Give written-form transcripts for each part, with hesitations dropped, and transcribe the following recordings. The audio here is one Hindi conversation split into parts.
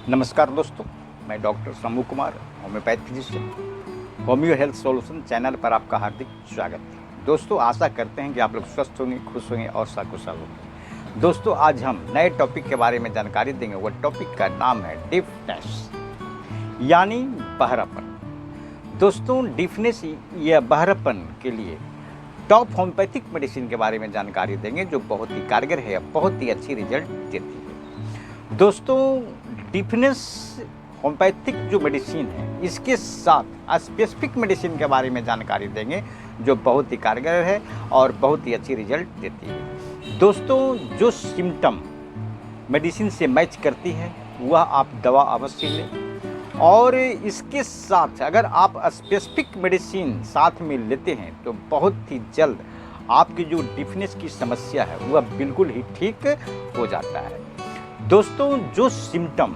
नमस्कार दोस्तों, मैं doctor Shambhu Kumar, homeopath physician, homeo health solution channel पर आपका हार्दिक स्वागत है। दोस्तों, आशा करते हैं कि आप लोग स्वस्थ होंगे, खुश होंगे और सकुशल होंगे। दोस्तों, आज हम नए टॉपिक के बारे में जानकारी देंगे। वह टॉपिक का नाम है डिफनेस, यानी बहरापन। दोस्तों, डिफनेस या बहरापन के लिए टॉप होम्योपैथिक मेडिसिन के बारे में जानकारी देंगे, जो बहुत ही कारगर है, बहुत ही अच्छी रिजल्ट देती है। दोस्तों, डिफनेस होम्योपैथिक जो मेडिसिन है, इसके साथ स्पेसिफिक मेडिसिन के बारे में जानकारी देंगे, जो बहुत ही कारगर है और बहुत ही अच्छी रिजल्ट देती है। दोस्तों, जो सिम्टम मेडिसिन से मैच करती है वह आप दवा अवश्य लें, और इसके साथ अगर आप स्पेसिफिक मेडिसिन साथ में लेते हैं तो बहुत ही जल्द आपकी जो डिफनेस की समस्या है वह बिल्कुल ही ठीक हो जाता है। दोस्तों, जो सिम्टम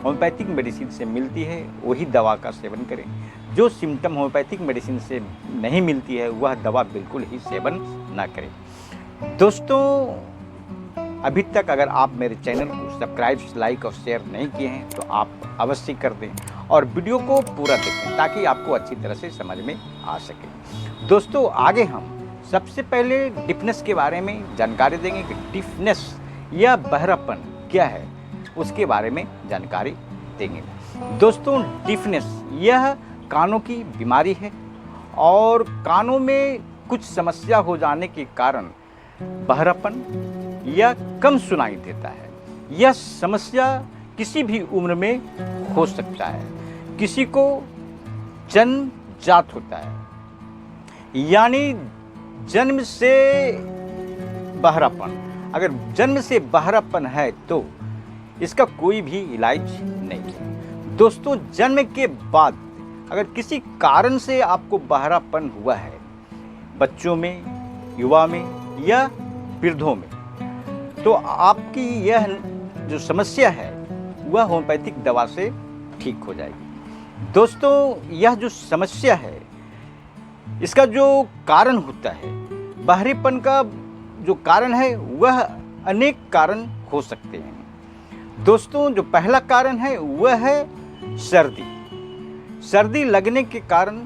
होम्योपैथिक मेडिसिन से मिलती है वही दवा का सेवन करें। जो सिम्टम होम्योपैथिक मेडिसिन से नहीं मिलती है वह दवा बिल्कुल ही सेवन ना करें। दोस्तों, अभी तक अगर आप मेरे चैनल को सब्सक्राइब, लाइक और शेयर नहीं किए हैं तो आप अवश्य कर दें और वीडियो को पूरा देखें ताकि आपको अच्छी तरह से समझ में आ सके। दोस्तों, आगे हम सबसे पहले डिफनेस के बारे में जानकारी देंगे कि डिफनेस या बहरापन क्या है, उसके बारे में जानकारी देंगे। दोस्तों, डिफनेस यह कानों की बीमारी है और कानों में कुछ समस्या हो जाने के कारण बहरापन या कम सुनाई देता है। यह समस्या किसी भी उम्र में हो सकता है। किसी को जन्मजात होता है, यानी जन्म से बहरापन। अगर जन्म से बहरापन है तो इसका कोई भी इलाज नहीं है। दोस्तों, जन्म के बाद अगर किसी कारण से आपको बहरापन हुआ है, बच्चों में, युवा में या वृद्धों में, तो आपकी यह जो समस्या है वह होम्योपैथिक दवा से ठीक हो जाएगी। दोस्तों, यह जो समस्या है इसका जो कारण होता है, बहरेपन का जो कारण है वह अनेक कारण हो सकते हैं। दोस्तों, जो पहला कारण है वह है सर्दी। सर्दी लगने के कारण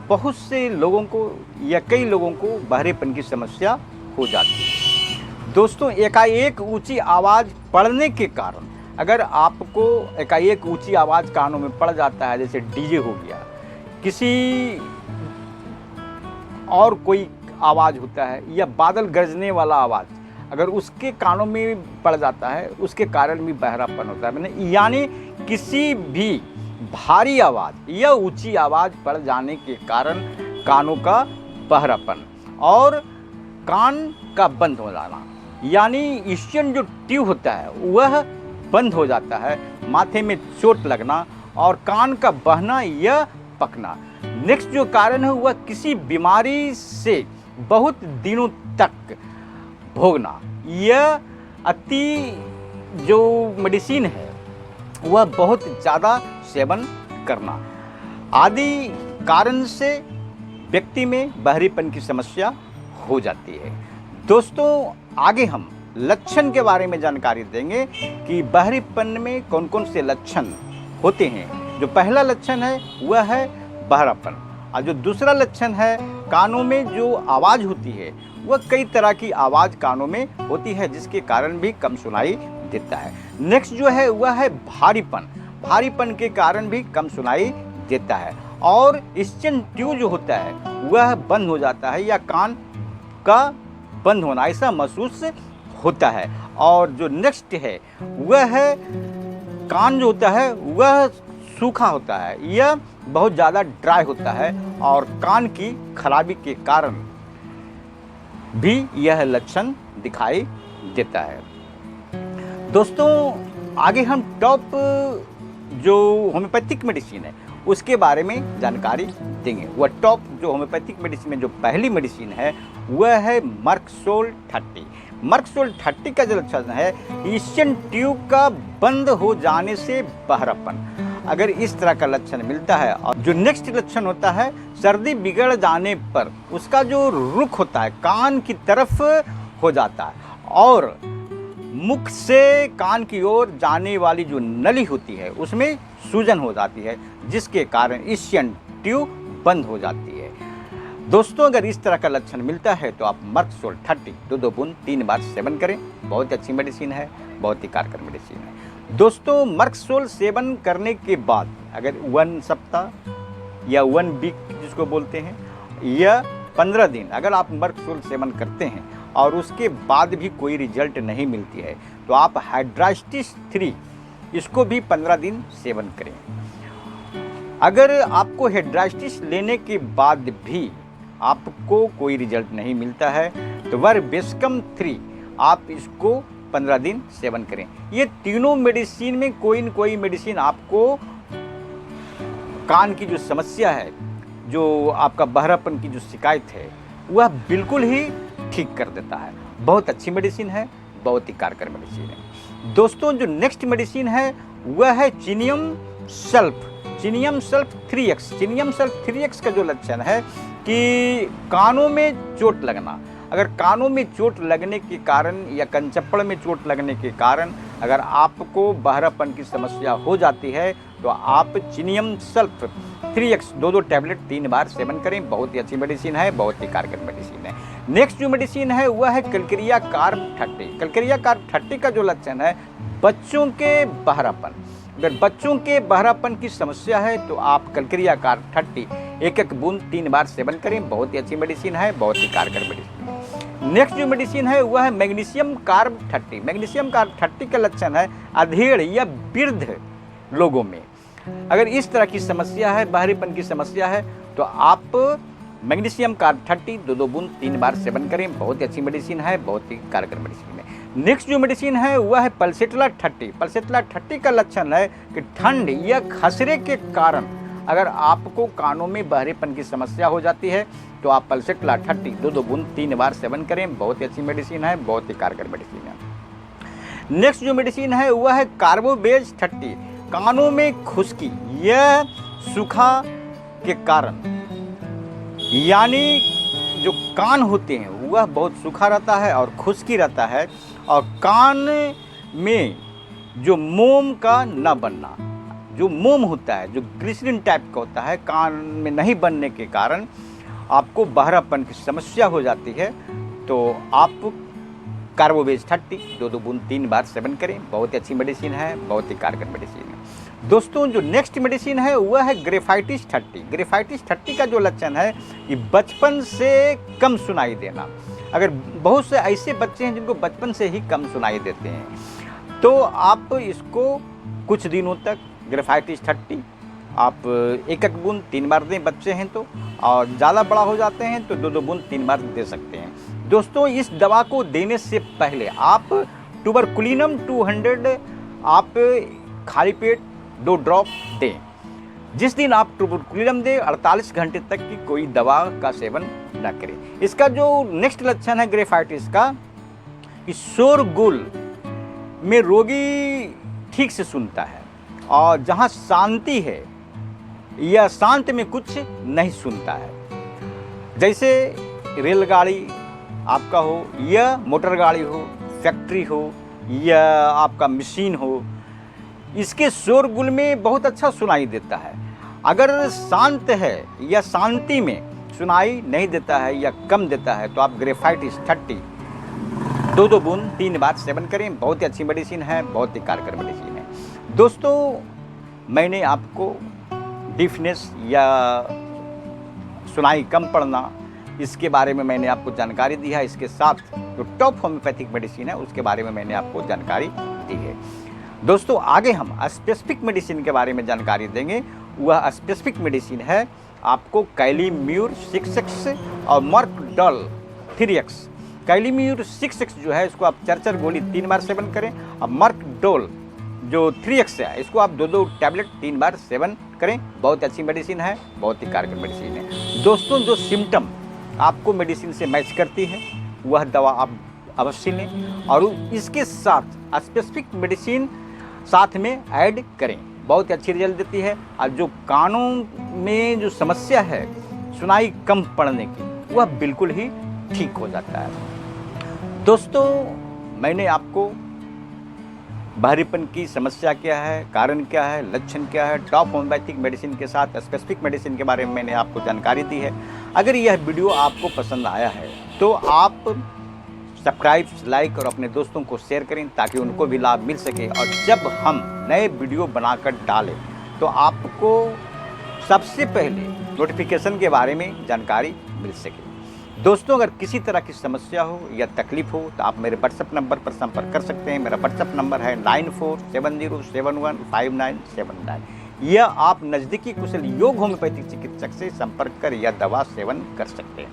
बहुत से लोगों को या कई लोगों को बहरेपन की समस्या हो जाती है। दोस्तों, एकाएक ऊंची आवाज़ पड़ने के कारण, अगर आपको एकाएक ऊंची आवाज़ कानों में पड़ जाता है, जैसे डीजे हो गया, किसी और कोई आवाज़ होता है या बादल गरजने वाला आवाज़, अगर उसके कानों में पड़ जाता है उसके कारण भी बहरापन होता है। यानी किसी भी भारी आवाज़ या ऊंची आवाज़ पड़ जाने के कारण कानों का बहरापन और कान का बंद हो जाना, यानी ईस्टियन जो ट्यूब होता है वह बंद हो जाता है, माथे में चोट लगना और कान का बहना या पकना। नेक्स्ट जो कारण है वह किसी बीमारी से बहुत दिनों तक भोगना, यह अति जो मेडिसिन है वह बहुत ज़्यादा सेवन करना आदि कारण से व्यक्ति में बहरेपन की समस्या हो जाती है। दोस्तों, आगे हम लक्षण के बारे में जानकारी देंगे कि बहरेपन में कौन कौन से लक्षण होते हैं। जो पहला लक्षण है वह है बहरापन, और जो दूसरा लक्षण है कानों में जो आवाज़ होती है वह कई तरह की आवाज़ कानों में होती है जिसके कारण भी कम सुनाई देता है। नेक्स्ट जो है वह है भारीपन। भारीपन के कारण भी कम सुनाई देता है, और ईस्टियन ट्यूब जो होता है वह बंद हो जाता है या कान का बंद होना ऐसा महसूस होता है। और जो नेक्स्ट है वह है कान जो होता है वह सूखा होता है या बहुत ज़्यादा ड्राई होता है, और कान की खराबी के कारण भी यह लक्षण दिखाई देता है। दोस्तों, आगे हम टॉप जो होम्योपैथिक मेडिसिन है उसके बारे में जानकारी देंगे। वह टॉप जो होम्योपैथिक मेडिसिन में जो पहली मेडिसिन है वह है मर्कसोल 30। मर्कसोल 30 का जो लक्षण है ईस्टियन ट्यूब का बंद हो जाने से बहरापन। अगर इस तरह का लक्षण मिलता है, और जो नेक्स्ट लक्षण होता है सर्दी बिगड़ जाने पर उसका जो रुख होता है कान की तरफ हो जाता है, और मुख से कान की ओर जाने वाली जो नली होती है उसमें सूजन हो जाती है, जिसके कारण ईशियन ट्यूब बंद हो जाती है। दोस्तों, अगर इस तरह का लक्षण मिलता है तो आप मर्कसोल 30 2 बूंद 3 बार सेवन करें। बहुत अच्छी मेडिसिन है, बहुत ही कारगर मेडिसिन है। दोस्तों, मर्कसोल सेवन करने के बाद अगर 1 सप्ताह या 1 वीक जिसको बोलते हैं या 15 दिन अगर आप मर्कसोल सेवन करते हैं और उसके बाद भी कोई रिजल्ट नहीं मिलती है तो आप हाइड्रास्टिस 3 इसको भी 15 दिन सेवन करें। अगर आपको हाइड्रास्टिस लेने के बाद भी आपको कोई रिजल्ट नहीं मिलता है तो वर्बेस्कम 3 आप इसको 15 दिन सेवन करें। ये तीनों मेडिसिन में कोई न कोई मेडिसिन आपको कान की जो समस्या है, जो आपका बहरापन की जो शिकायत है, वह बिल्कुल ही ठीक कर देता है। बहुत अच्छी मेडिसिन है, बहुत ही कारगर मेडिसिन है। दोस्तों, जो नेक्स्ट मेडिसिन है वह है chininum sulph. Chininum sulph 3x। Chininum sulph 3x का जो लक्षण है कि कानों में चोट लगना, अगर कानों में चोट लगने के कारण या कंचप्पड़ में चोट लगने के कारण अगर आपको बहरापन की समस्या हो जाती है तो आप चिनियम सल्फ 3x 2 टैबलेट 3 बार सेवन करें। बहुत ही अच्छी मेडिसिन है, बहुत ही कारगर मेडिसिन है। नेक्स्ट जो मेडिसिन है वह है कैलकेरिया कार्ब 30। कैलकेरिया कार्ब 30 का जो लक्षण है बच्चों के बहरापन, अगर बच्चों के बहरापन की समस्या है तो आप कैलकेरिया कार्ब 30 1 बूंद 3 बार सेवन करें। बहुत ही अच्छी मेडिसिन है, बहुत ही कारगर मेडिसिन है। नेक्स्ट जो मेडिसिन है वह है मैग्नीशियम कार्ब 30। मैग्नीशियम कार्ब 30 का लक्षण है अधेड़ या वृद्ध लोगों में। अगर इस तरह की समस्या है, बाहरीपन की समस्या है तो आप मैग्नीशियम कार्ब 30 2 बूंद 3 बार सेवन करें। बहुत ही अच्छी मेडिसिन है, बहुत ही कारगर मेडिसिन है। नेक्स्ट जो मेडिसिन है वह है पल्सेटला 30। पल्सेटला 30 का लक्षण है कि ठंड या खसरे के कारण अगर आपको कानों में बहरेपन की समस्या हो जाती है तो आप पल्सेटला 30 2 बूंद 3 बार सेवन करें। बहुत ही अच्छी मेडिसिन है, बहुत ही कारगर मेडिसिन है। नेक्स्ट जो मेडिसिन है वह है कार्बोवेज 30। कानों में खुश्की या सूखा के कारण, यानी जो कान होते हैं वह बहुत सूखा रहता है और खुश्की रहता है और कान में जो मोम का न बनना, जो मोम होता है जो ग्लिसरीन टाइप का होता है, कान में नहीं बनने के कारण आपको बहरापन की समस्या हो जाती है तो आप कार्बोवेज 30 2 बूंद 3 बार सेवन करें। बहुत ही अच्छी मेडिसिन है, बहुत ही कारगर मेडिसिन है। दोस्तों, जो नेक्स्ट मेडिसिन है वह है ग्रेफाइटिस 30। ग्रेफाइटिस 30 का जो लक्षण है कि बचपन से कम सुनाई देना। अगर बहुत से ऐसे बच्चे हैं जिनको बचपन से ही कम सुनाई देते हैं तो आप इसको कुछ दिनों तक ग्रेफाइटिस 30 आप 1 बूंद 3 बार दें बच्चे हैं तो, और ज़्यादा बड़ा हो जाते हैं तो 2 बूंद 3 बार दे सकते हैं। दोस्तों, इस दवा को देने से पहले आप ट्यूबरकुलिनम 200 आप खाली पेट 2 ड्रॉप दें। जिस दिन आप ट्यूबरकुलिनम दें 48 घंटे तक की कोई दवा का सेवन न करें। इसका जो नेक्स्ट लक्षण है ग्रेफाइटिस का कि शोरगुल में रोगी ठीक से सुनता है और जहाँ शांति है या शांत में कुछ नहीं सुनता है। जैसे रेलगाड़ी आपका हो या मोटर गाड़ी हो, फैक्ट्री हो या आपका मशीन हो, इसके शोरगुल में बहुत अच्छा सुनाई देता है। अगर शांत है या शांति में सुनाई नहीं देता है या कम देता है तो आप ग्रेफाइटिस 30 2 बूंद 3 बार सेवन करें। बहुत ही अच्छी मेडिसिन है, बहुत ही कारगर मेडिसिन है। दोस्तों, मैंने आपको डिफनेस या सुनाई कम पड़ना इसके बारे में मैंने आपको जानकारी दी है। इसके साथ जो टॉप होम्योपैथिक मेडिसिन है उसके बारे में मैंने आपको जानकारी दी है। दोस्तों, आगे हम स्पेसिफिक मेडिसिन के बारे में जानकारी देंगे। वह स्पेसिफिक मेडिसिन है आपको कैलीम्यूर 6x और मर्कडॉल 3x। कैलीम्यूर 6x जो है इसको आप 4 गोली 3 बार सेवन करें और मर्कडॉल जो 3x है इसको आप 2 टैबलेट 3 बार सेवन करें। बहुत अच्छी मेडिसिन है, बहुत ही कारगर मेडिसिन है। दोस्तों, जो सिम्टम आपको मेडिसिन से मैच करती है वह दवा आप अवश्य लें और इसके साथ स्पेसिफिक मेडिसिन साथ में ऐड करें। बहुत अच्छी रिजल्ट देती है और जो कानों में जो समस्या है सुनाई कम पड़ने की वह बिल्कुल ही ठीक हो जाता है। दोस्तों, मैंने आपको बहरीपन की समस्या क्या है, कारण क्या है, लक्षण क्या है, टॉप होम्योपैथिक मेडिसिन के साथ स्पेसिफिक मेडिसिन के बारे में मैंने आपको जानकारी दी है। अगर यह वीडियो आपको पसंद आया है तो आप सब्सक्राइब, लाइक और अपने दोस्तों को शेयर करें ताकि उनको भी लाभ मिल सके, और जब हम नए वीडियो बनाकर डालें तो आपको सबसे पहले नोटिफिकेशन के बारे में जानकारी मिल सके। दोस्तों, अगर किसी तरह की समस्या हो या तकलीफ हो तो आप मेरे व्हाट्सएप नंबर पर संपर्क कर सकते हैं। मेरा व्हाट्सएप नंबर है 9470711979। या आप नज़दीकी कुशल योग होम्योपैथिक चिकित्सक से संपर्क कर या दवा सेवन कर सकते हैं।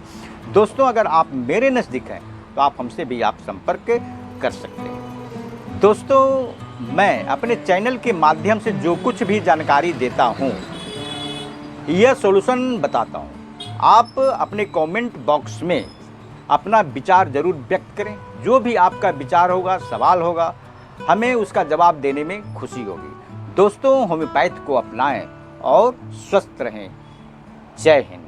दोस्तों, अगर आप मेरे नज़दीक हैं तो आप हमसे भी आप संपर्क कर सकते हैं। दोस्तों, मैं अपने चैनल के माध्यम से जो कुछ भी जानकारी देता हूँ, यह सॉल्यूशन बताता हूँ। आप अपने कमेंट बॉक्स में अपना विचार ज़रूर व्यक्त करें। जो भी आपका विचार होगा, सवाल होगा, हमें उसका जवाब देने में खुशी होगी। दोस्तों, होम्योपैथ को अपनाएं और स्वस्थ रहें। जय हिंद।